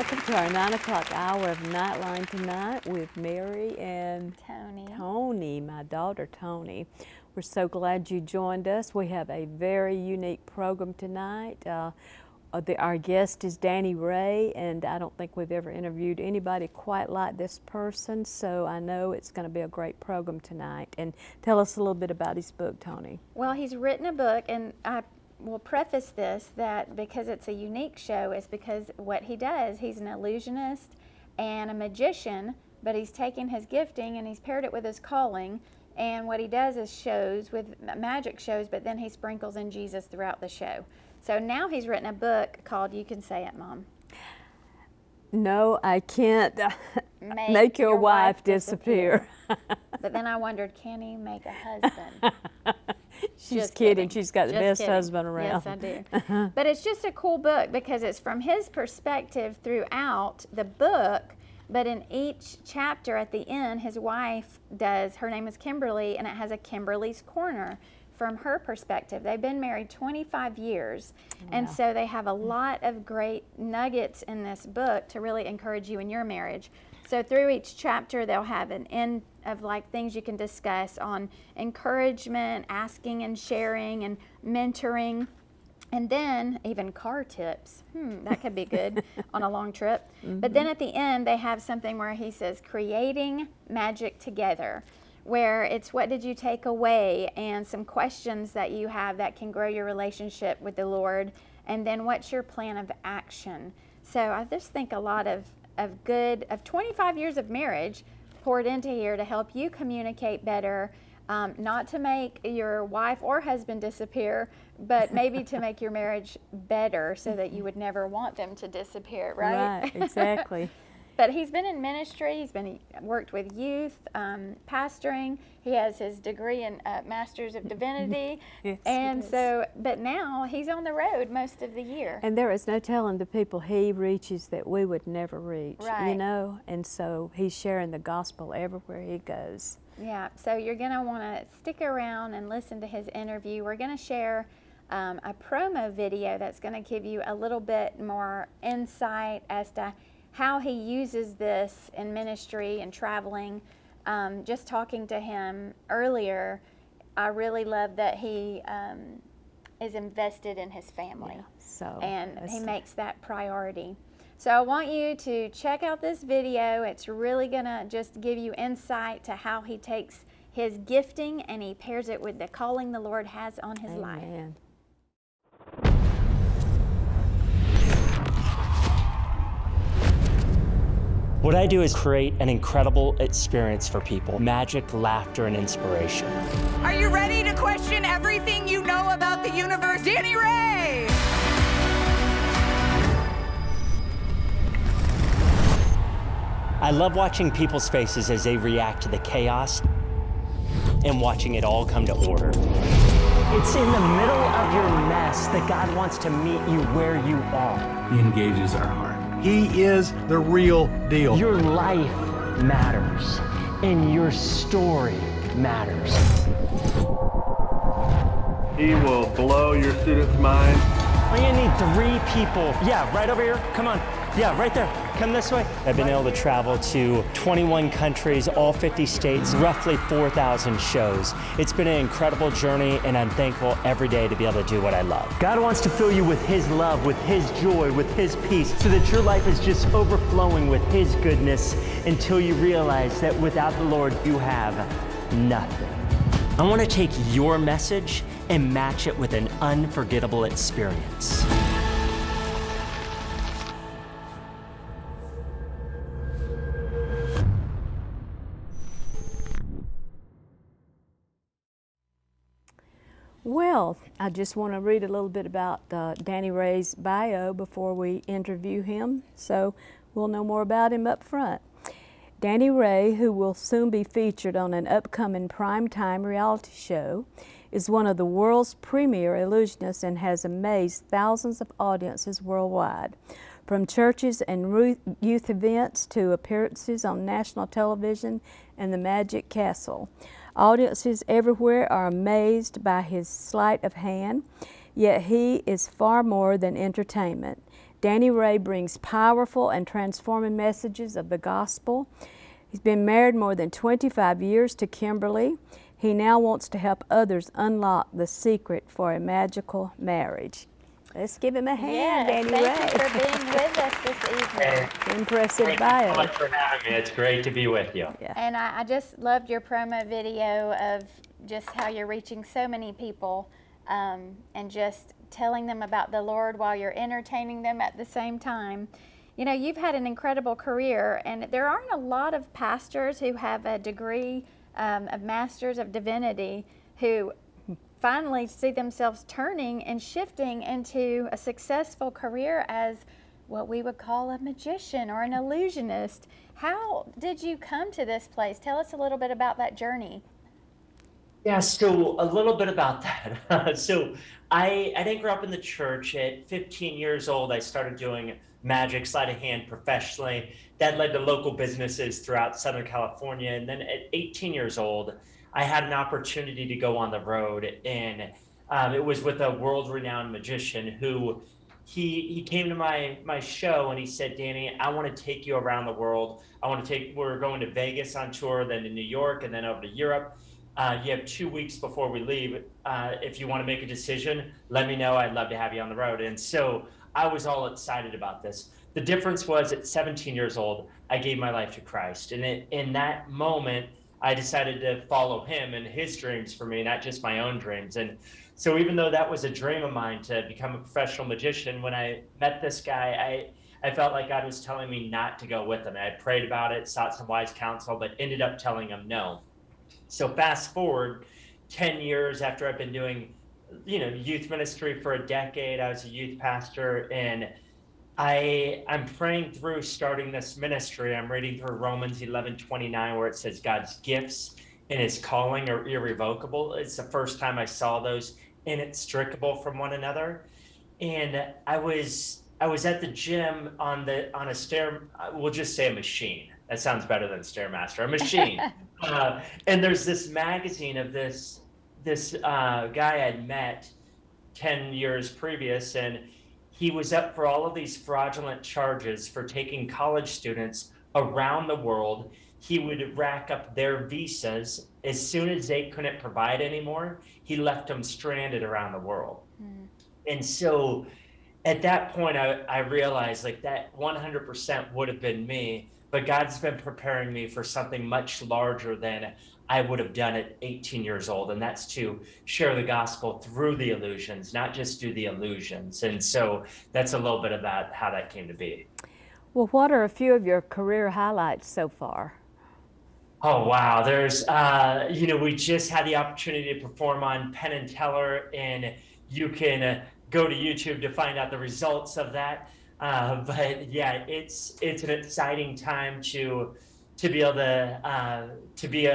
welcome to our 9 o'clock hour of Nightline tonight with Mary and Toni, my daughter Toni. We're so glad you joined us. We have a very unique program tonight. Our guest is Danny Ray, and I don't think we've ever interviewed anybody quite like this person, so I know it's going to be a great program tonight. And tell us a little bit about his book, Toni. Well, he's written a book, and I will preface this that because it's a unique show is because what he does, he's an illusionist and a magician, but he's taken his gifting and he's paired it with his calling, and what he does is shows with magic shows, but then he sprinkles in Jesus throughout the show. So now he's written a book called, you can say it, Mom. No, I can't make your wife disappear. But then I wondered, can he make a husband? She's kidding. She's got the best husband around. Yes, I do. But it's just a cool book because it's from his perspective throughout the book, but in each chapter at the end, his wife does, her name is Kimberly, and it has a Kimberly's Corner from her perspective. They've been married 25 years, and so they have a lot of great nuggets in this book to really encourage you in your marriage. So through each chapter, they'll have an end of like things you can discuss on encouragement, asking and sharing, and mentoring, and then even car tips. That could be good on a long trip. But then at the end, they have something where he says, creating magic together, where it's what did you take away and some questions that you have that can grow your relationship with the Lord, and then what's your plan of action. So I just think a lot of 25 years of marriage poured into here to help you communicate better, not to make your wife or husband disappear, but maybe to make your marriage better so that you would never want them to disappear, right? Right, exactly. But he's been in ministry, he's worked with youth, pastoring, he has his degree in Master's of Divinity, Yes, and so, but now he's on the road most of the year. And there is no telling the people he reaches that we would never reach, you know, and so he's sharing the gospel everywhere he goes. Yeah, so you're going to want to stick around and listen to his interview. We're going to share a promo video that's going to give you a little bit more insight as to how he uses this in ministry and traveling. Just talking to him earlier, I really love that he is invested in his family, and he makes that priority. So I want you to check out this video. It's really gonna just give you insight to how he takes his gifting and he pairs it with the calling the Lord has on his life. What I do is create an incredible experience for people. Magic, laughter, and inspiration. Are you ready to question everything you know about the universe? Danny Ray! I love watching people's faces as they react to the chaos and watching it all come to order. It's in the middle of your mess that God wants to meet you where you are. He engages our heart. He is the real deal. Your life matters, and your story matters. He will blow your students' minds. We're gonna need 3 people. Yeah, right over here, come on. Yeah, right there, come this way. I've been able to travel to 21 countries, all 50 states, roughly 4,000 shows. It's been an incredible journey, and I'm thankful every day to be able to do what I love. God wants to fill you with His love, with His joy, with His peace, so that your life is just overflowing with His goodness until you realize that without the Lord, you have nothing. I want to take your message and match it with an unforgettable experience. Well, I just want to read a little bit about Danny Ray's bio before we interview him, so we'll know more about him up front. Danny Ray, who will soon be featured on an upcoming primetime reality show, is one of the world's premier illusionists and has amazed thousands of audiences worldwide. From churches and youth events to appearances on national television and the Magic Castle. Audiences everywhere are amazed by his sleight of hand, yet he is far more than entertainment. Danny Ray brings powerful and transforming messages of the gospel. He's been married more than 25 years to Kimberly. He now wants to help others unlock the secret for a magical marriage. Let's give him a hand, Yes, Danny Ray. thank you for being with us this evening. Impressive Thank bio. you so much for having me. It's great to be with you. Yeah. And I just loved your promo video of just how you're reaching so many people and just telling them about the Lord while you're entertaining them at the same time. You know, you've had an incredible career, and there aren't a lot of pastors who have a degree of Masters of Divinity who finally see themselves turning and shifting into a successful career as what we would call a magician or an illusionist. How did you come to this place? Tell us a little bit about that journey. Yeah, so a little bit about that. So I didn't grow up in the church. At 15 years old, I started doing magic, sleight of hand professionally. That led to local businesses throughout Southern California. And then at 18 years old, I had an opportunity to go on the road. And it was with a world-renowned magician who he came to my show and he said, Danny, I want to take you around the world. We're going to Vegas on tour, then to New York, and then over to Europe. You have 2 weeks before we leave. If you want to make a decision, let me know. I'd love to have you on the road. And so I was all excited about this. The difference was at 17 years old, I gave my life to Christ. And in that moment, I decided to follow him and his dreams for me, not just my own dreams. And so even though that was a dream of mine to become a professional magician, when I met this guy, I felt like God was telling me not to go with him. I prayed about it, sought some wise counsel, but ended up telling him no. So fast forward 10 years after I've been doing, youth ministry for a decade. I was a youth pastor, and I'm praying through starting this ministry. I'm reading through Romans 11:29, where it says God's gifts and his calling are irrevocable. It's the first time I saw those inextricable from one another. And I was at the gym on a stair, we'll just say a machine. That sounds better than Stairmaster, a machine. And there's this magazine of this guy I'd met 10 years previous, and he was up for all of these fraudulent charges for taking college students around the world. He would rack up their visas. As soon as they couldn't provide anymore, he left them stranded around the world. Mm. And so at that point, I realized like that 100% would have been me. But God's been preparing me for something much larger than I would have done at 18 years old. And that's to share the gospel through the illusions, not just do the illusions. And so that's a little bit about how that came to be. Well, what are a few of your career highlights so far? Oh, wow. There's, we just had the opportunity to perform on Penn and Teller, and you can go to YouTube to find out the results of that. But yeah, it's an exciting time to be able to be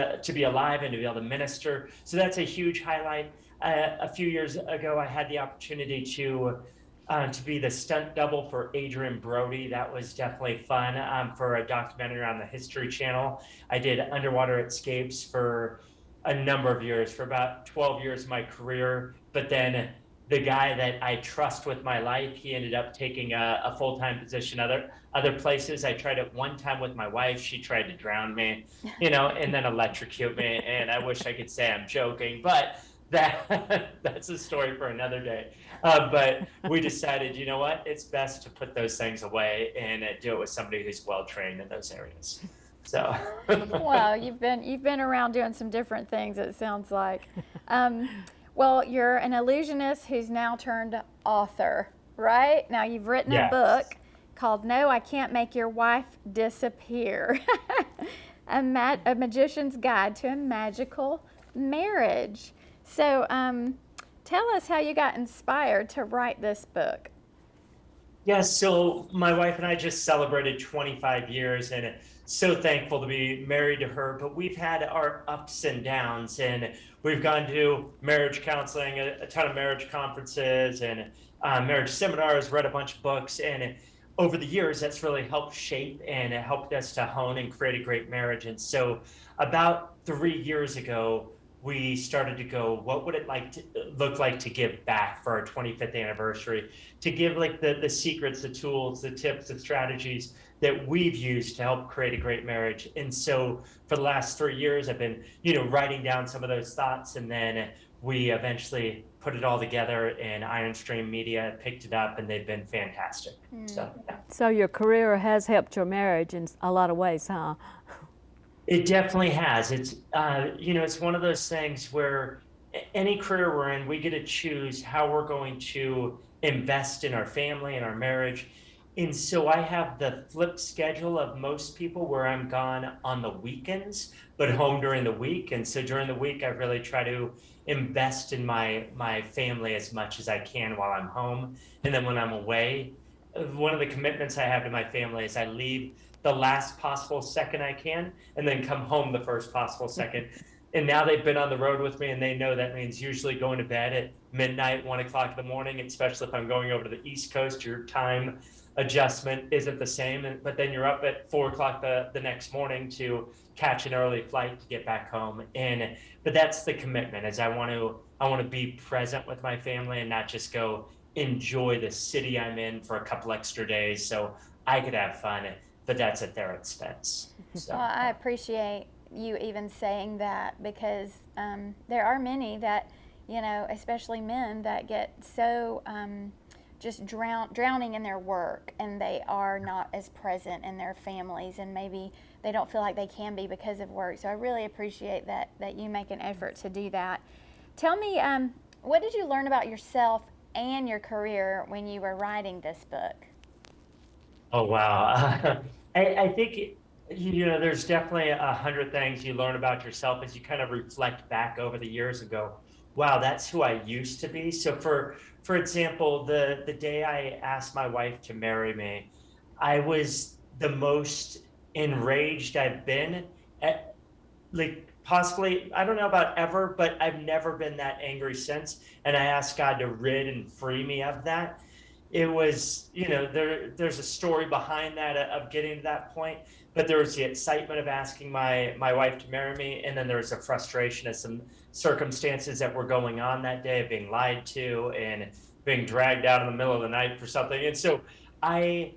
alive and to be able to minister. So that's a huge highlight. A few years ago, I had the opportunity to be the stunt double for Adrian Brody. That was definitely fun for a documentary on the History Channel. I did underwater escapes for a number of years, for about 12 years of my career. But then the guy that I trust with my life, he ended up taking a full-time position other places. I tried it one time with my wife. She tried to drown me, and then electrocute me. And I wish I could say I'm joking, but that's a story for another day. But we decided, you know what? It's best to put those things away and do it with somebody who's well-trained in those areas. So. Well, you've been around doing some different things, it sounds like. Well, you're an illusionist who's now turned author, right? Now you've written a book called No, I Can't Make Your Wife Disappear. a Magician's Guide to a Magical Marriage. So tell us how you got inspired to write this book. Yes, so my wife and I just celebrated 25 years, and so thankful to be married to her. But we've had our ups and downs, and we've gone to marriage counseling, a ton of marriage conferences and marriage seminars, read a bunch of books. And over the years, that's really helped shape and it helped us to hone and create a great marriage. And so about 3 years ago, we started to go, what would it look like to give back for our 25th anniversary, to give like the secrets, the tools, the tips, the strategies that we've used to help create a great marriage. And so for the last 3 years, I've been, writing down some of those thoughts, and then we eventually put it all together, and Iron Stream Media picked it up, and they've been fantastic. So, yeah. So your career has helped your marriage in a lot of ways, huh? It definitely has. It's, it's one of those things where any career we're in, we get to choose how we're going to invest in our family and our marriage. And so I have the flip schedule of most people, where I'm gone on the weekends, but home during the week. And so during the week, I really try to invest in my family as much as I can while I'm home. And then when I'm away, one of the commitments I have to my family is I leave the last possible second I can, and then come home the first possible second. And now they've been on the road with me, and they know that means usually going to bed at midnight, 1 o'clock in the morning, especially if I'm going over to the East Coast. Your time adjustment isn't the same, but then you're up at 4 o'clock the next morning to catch an early flight to get back home. But that's the commitment, is I want to be present with my family and not just go enjoy the city I'm in for a couple extra days so I could have fun, but that's at their expense. So. Well, I appreciate you even saying that, because there are many that, especially men, that get so just drowning in their work, and they are not as present in their families, and maybe they don't feel like they can be because of work. So I really appreciate that you make an effort to do that. Tell me, what did you learn about yourself and your career when you were writing this book? Oh, wow. I think, there's definitely 100 things you learn about yourself as you kind of reflect back over the years and go, wow, that's who I used to be. So for example, the day I asked my wife to marry me, I was the most enraged I've been at, like, possibly, I don't know about ever, but I've never been that angry since. And I asked God to rid and free me of that. It was, there's a story behind that of getting to that point, but there was the excitement of asking my wife to marry me. And then there was the frustration of some circumstances that were going on that day, of being lied to and being dragged out in the middle of the night for something. And so I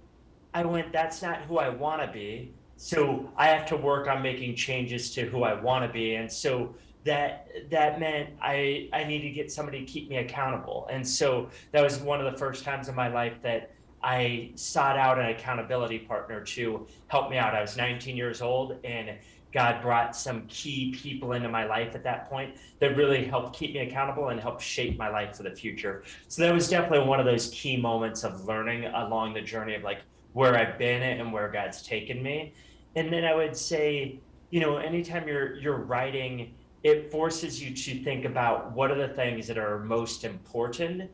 went, that's not who I want to be. So I have to work on making changes to who I want to be. And so that meant I need to get somebody to keep me accountable. And so that was one of the first times in my life that I sought out an accountability partner to help me out. I was 19 years old, and God brought some key people into my life at that point that really helped keep me accountable and helped shape my life for the future. So that was definitely one of those key moments of learning along the journey of like where I've been and where God's taken me. And then I would say, anytime you're writing, it forces you to think about what are the things that are most important,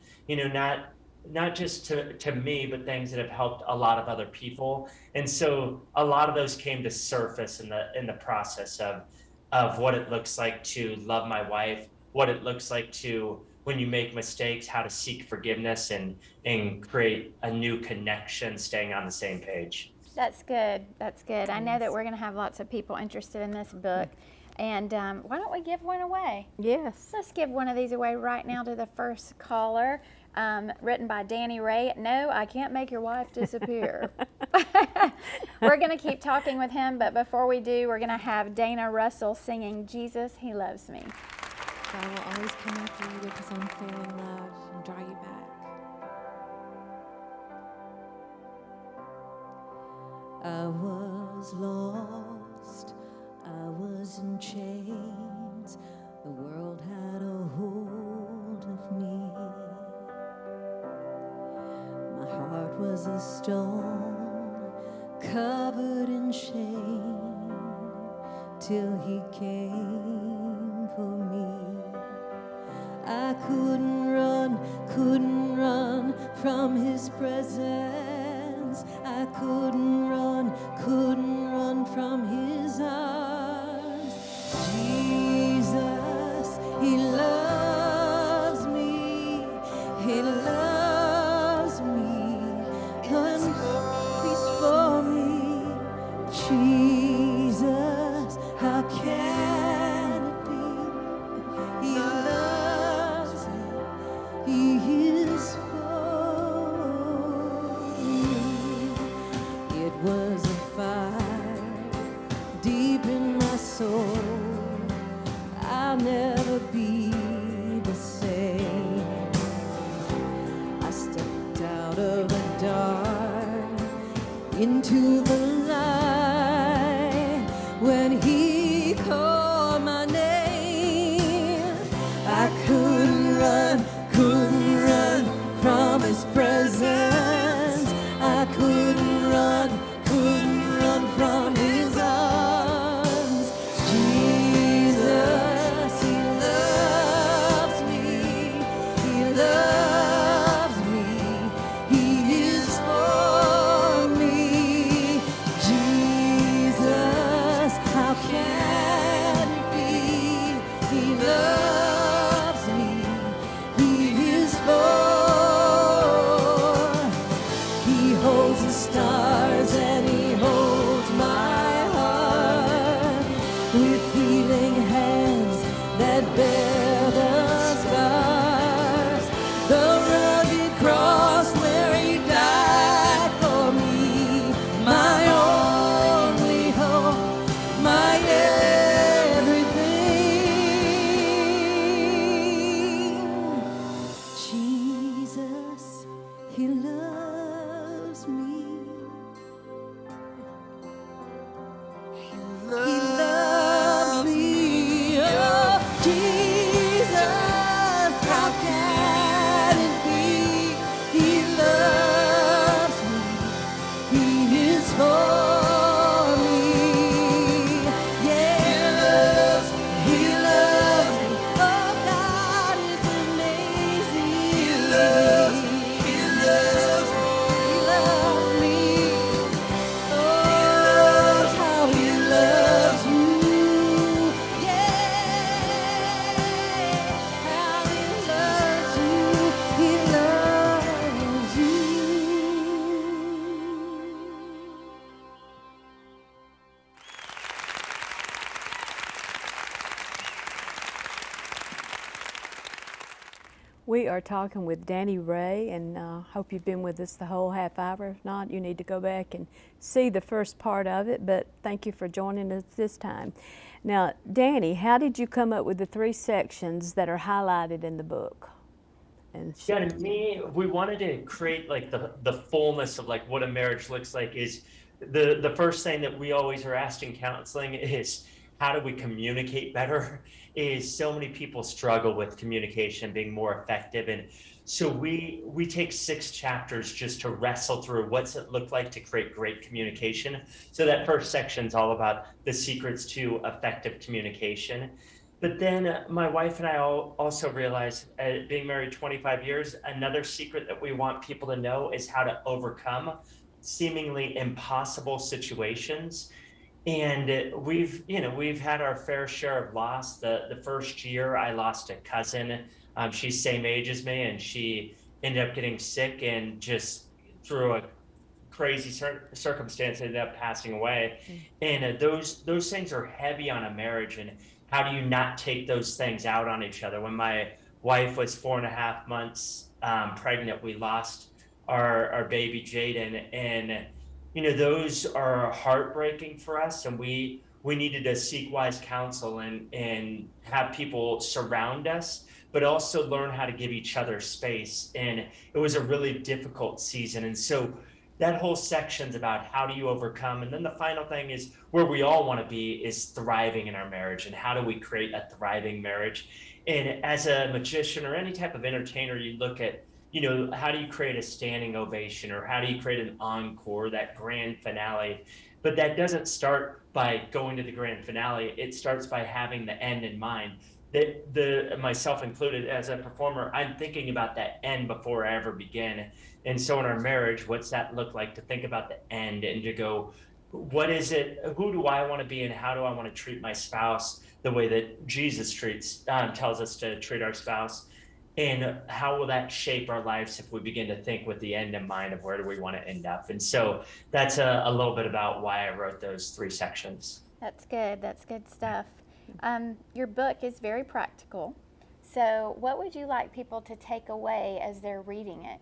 not just to me, but things that have helped a lot of other people. And so a lot of those came to surface in the process of what it looks like to love my wife, what it looks like to, when you make mistakes, how to seek forgiveness and create a new connection, staying on the same page. That's good. That's good. I know that we're going to have lots of people interested in this book. And why don't we give one away? Yes. Let's give one of these away right now to the first caller. Written by Danny Ray. No, I can't make your wife disappear. We're going to keep talking with him, but before we do, we're going to have Dana Russell singing Jesus, He Loves Me. I will always come after you with His unfailing love and draw you back. I was lost, I was in chains, the world had a hold of me. My heart was a stone, covered in shame, till He came for me. I couldn't run from His presence. I couldn't run from His arms. Jesus, He loves me. He loves me. And He's for me. Jesus, how can it be was a fire deep in my soul. I'll never be the same. I stepped out of the dark into the light when he called my name. I couldn't run from his presence. I couldn't run from his arms. Jesus, he loves me. He loves me. He is for me. Jesus, how can it be? He loves me. He is for. He holds the stars and he holds my heart with healing hands that bear the scars. The rugged cross where he died for me, my only hope, my everything. Jesus, he loves me. He loves me. Oh, Jesus, how can it be? He loves me. He is for me. Yeah, he loves me. Oh, God is amazing. He loves me. He loves me. He loves me. Oh, how he loves you. Yeah, how he loves you. He loves you. We are talking with Danny Ray, and hope you've been with us the whole half hour. If not, you need to go back and see the first part of it, but thank you for joining us this time. Now, Danny, how did you come up with the 3 sections that are highlighted in the book? And Yeah, to me, we wanted to create like the fullness of like what a marriage looks like. Is the first thing that we always are asked in counseling is, how do we communicate better? Is so many people struggle with communication being more effective, and so we take 6 chapters just to wrestle through what's it look like to create great communication. So that first section is all about the secrets to effective communication. But then my wife and I also realized, being married 25 years, another secret that we want people to know is how to overcome seemingly impossible situations. And we've had our fair share of loss. The first year I lost a cousin. She's same age as me, and she ended up getting sick and just through a crazy circumstance ended up passing away. And those things are heavy on a marriage. And how do you not take those things out on each other? When my wife was 4.5 months pregnant, we lost our baby Jaden, and those are heartbreaking for us, and we needed to seek wise counsel and have people surround us, but also learn how to give each other space. And it was a really difficult season. And so that whole section's about how do you overcome. And then the final thing is where we all want to be, is thriving in our marriage, and how do we create a thriving marriage. And as a magician or any type of entertainer, you look at, how do you create a standing ovation, or how do you create an encore, that grand finale? But that doesn't start by going to the grand finale. It starts by having the end in mind. That myself included, as a performer, I'm thinking about that end before I ever begin. And so in our marriage, what's that look like to think about the end and to go, what is it? Who do I want to be, and how do I want to treat my spouse the way that Jesus tells us to treat our spouse? And how will that shape our lives if we begin to think with the end in mind of where do we want to end up? And so that's a little bit about why I wrote those 3 sections. That's good. That's good stuff. Your book is very practical. So what would you like people to take away as they're reading it?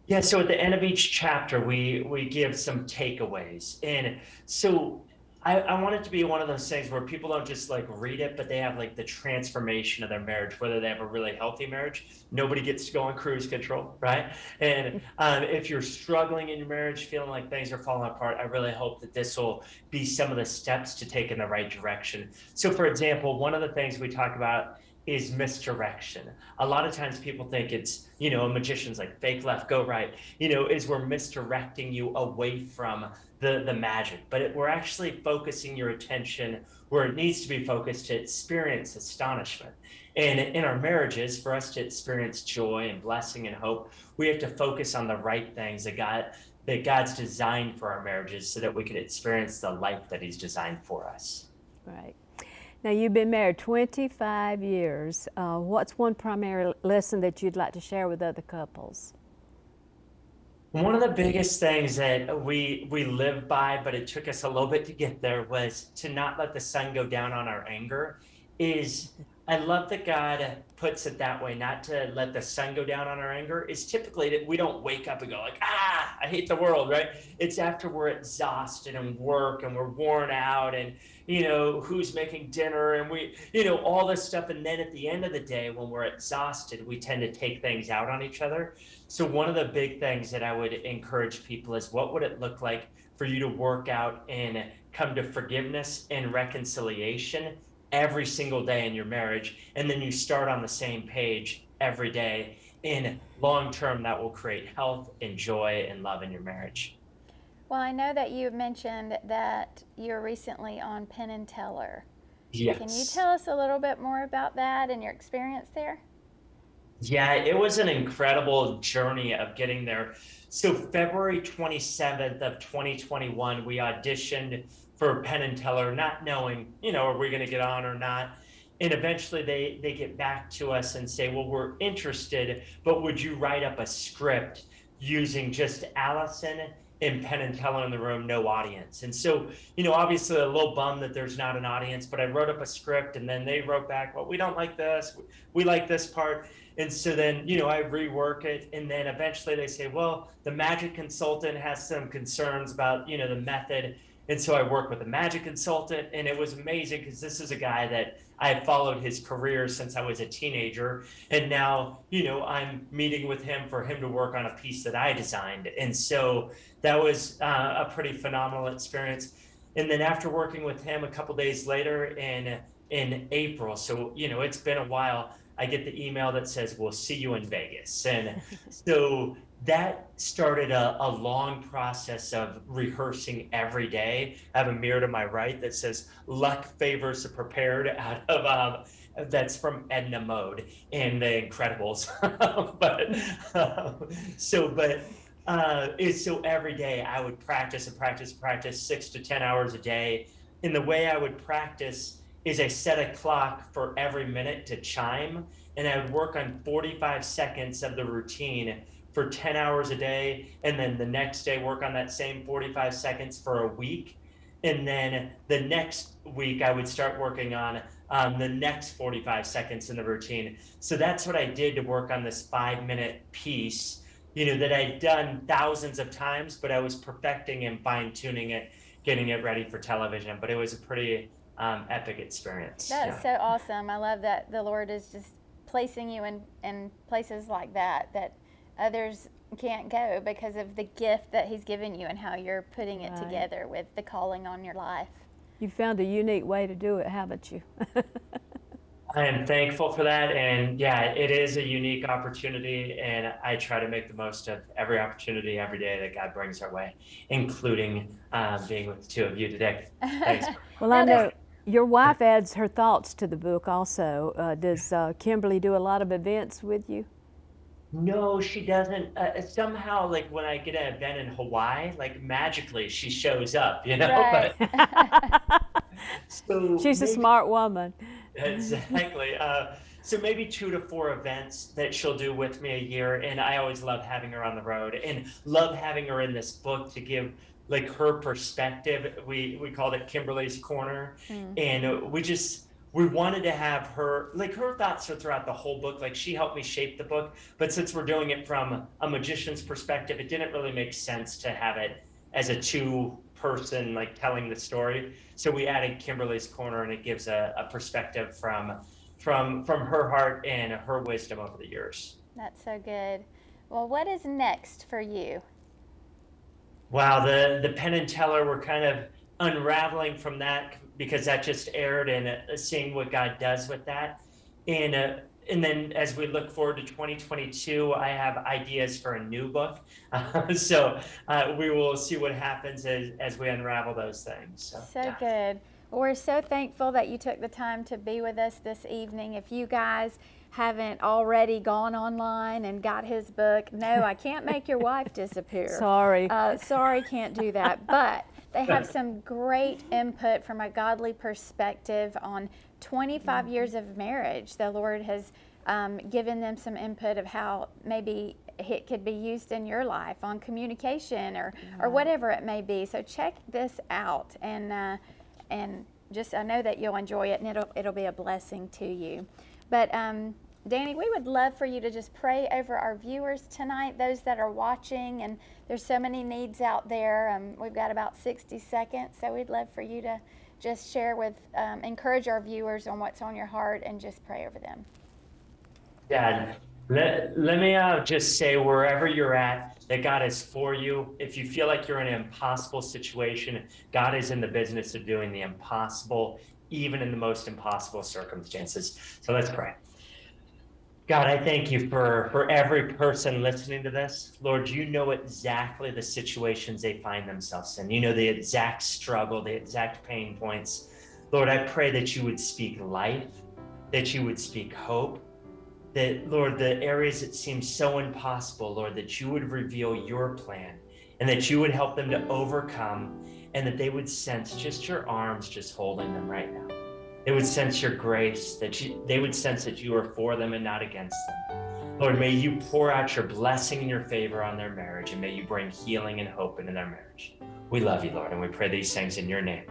Yeah, so at the end of each chapter, we give some takeaways. And so I want it to be one of those things where people don't just like read it, but they have like the transformation of their marriage, whether they have a really healthy marriage. Nobody gets to go on cruise control, right? And if you're struggling in your marriage, feeling like things are falling apart, I really hope that this will be some of the steps to take in the right direction. So, for example, one of the things we talk about is misdirection. A lot of times people think it's, a magician's like fake left, go right, is we're misdirecting you away from the magic, but we're actually focusing your attention where it needs to be focused to experience astonishment. And in our marriages, for us to experience joy and blessing and hope, we have to focus on the right things that God's designed for our marriages so that we can experience the life that He's designed for us. Right. Now, you've been married 25 years. What's one primary lesson that you'd like to share with other couples? One of the biggest things that we live by, but it took us a little bit to get there, was to not let the sun go down on our anger. I love that God puts it that way, not to let the sun go down on our anger. Is typically that we don't wake up and go like, I hate the world, right? It's after we're exhausted and work and we're worn out and, who's making dinner and all this stuff. And then at the end of the day, when we're exhausted, we tend to take things out on each other. So one of the big things that I would encourage people is, what would it look like for you to work out and come to forgiveness and reconciliation every single day in your marriage, and then you start on the same page every day. In long term, that will create health and joy and love in your marriage. Well, I know that you mentioned that you're recently on Penn and Teller. Yes. Can you tell us a little bit more about that and your experience there? Yeah, it was an incredible journey of getting there. So February 27th of 2021, we auditioned for Penn and Teller, not knowing, are we going to get on or not? And eventually they get back to us and say, well, we're interested, but would you write up a script using just Allison and Penn and Teller in the room, no audience? And so, obviously a little bummed that there's not an audience, but I wrote up a script and then they wrote back, well, we don't like this, we like this part. And so then, I rework it. And then eventually they say, well, the magic consultant has some concerns about, the method. And so I work with a magic consultant, and it was amazing because this is a guy that I followed his career since I was a teenager. And now, I'm meeting with him for him to work on a piece that I designed. And so that was a pretty phenomenal experience. And then after working with him a couple days later in April, so, it's been a while, I get the email that says, we'll see you in Vegas. And so that started a long process of rehearsing every day. I have a mirror to my right that says, luck favors the prepared, out of that's from Edna Mode in The Incredibles. So every day I would practice 6 to 10 hours a day. And the way I would practice is I set a clock for every minute to chime, and I would work on 45 seconds of the routine for 10 hours a day, and then the next day work on that same 45 seconds for a week. And then the next week I would start working on the next 45 seconds in the routine. So that's what I did to work on this 5-minute piece, that I'd done thousands of times, but I was perfecting and fine tuning it, getting it ready for television. But it was a pretty epic experience. That's so awesome. I love that the Lord is just placing you in places like that others can't go because of the gift that He's given you and how you're putting it together with the calling on your life. You found a unique way to do it, haven't you? I am thankful for that. And yeah, it is a unique opportunity, and I try to make the most of every opportunity every day that God brings our way, including being with the two of you today. Thanks. Well, I know your wife adds her thoughts to the book also. Does Kimberly do a lot of events with you? No, she doesn't. Somehow, like when I get an event in Hawaii, like magically she shows up, Right. But so She's a smart woman. Exactly. So maybe 2 to 4 events that she'll do with me a year. And I always love having her on the road and love having her in this book to give like her perspective. We called it Kimberly's Corner. And we wanted to have her, like her thoughts are throughout the whole book. Like she helped me shape the book, but since we're doing it from a magician's perspective, it didn't really make sense to have it as a two-person like telling the story. So we added Kimberly's corner, and it gives a perspective from her heart and her wisdom over the years. That's so good. Well, what is next for you? Wow, the Penn and Teller, we're kind of unraveling from that because that just aired, and seeing what God does with that. And then as we look forward to 2022, I have ideas for a new book. So we will see what happens as we unravel those things. So yeah. Good. Well, we're so thankful that you took the time to be with us this evening. If you guys haven't already gone online and got his book, no, I can't make your wife disappear. Sorry. Sorry, can't do that. But they have some great input from a godly perspective on 25 years of marriage. The Lord has given them some input of how maybe it could be used in your life on communication or whatever it may be. So check this out, and just I know that you'll enjoy it, and it'll be a blessing to you. But Danny, we would love for you to just pray over our viewers tonight, those that are watching, and there's so many needs out there. We've got about 60 seconds, so we'd love for you to just share with, encourage our viewers on what's on your heart and just pray over them. Dad, let me just say, wherever you're at, that God is for you. If you feel like you're in an impossible situation, God is in the business of doing the impossible, even in the most impossible circumstances. So let's pray. God, I thank you for every person listening to this. Lord, you know exactly the situations they find themselves in. You know the exact struggle, the exact pain points. Lord, I pray that you would speak life, that you would speak hope, that, Lord, the areas that seem so impossible, Lord, that you would reveal your plan and that you would help them to overcome, and that they would sense just your arms just holding them right now. They would sense your grace, they would sense that you are for them and not against them. Lord, may you pour out your blessing and your favor on their marriage, and may you bring healing and hope into their marriage. We love you, Lord, and we pray these things in your name.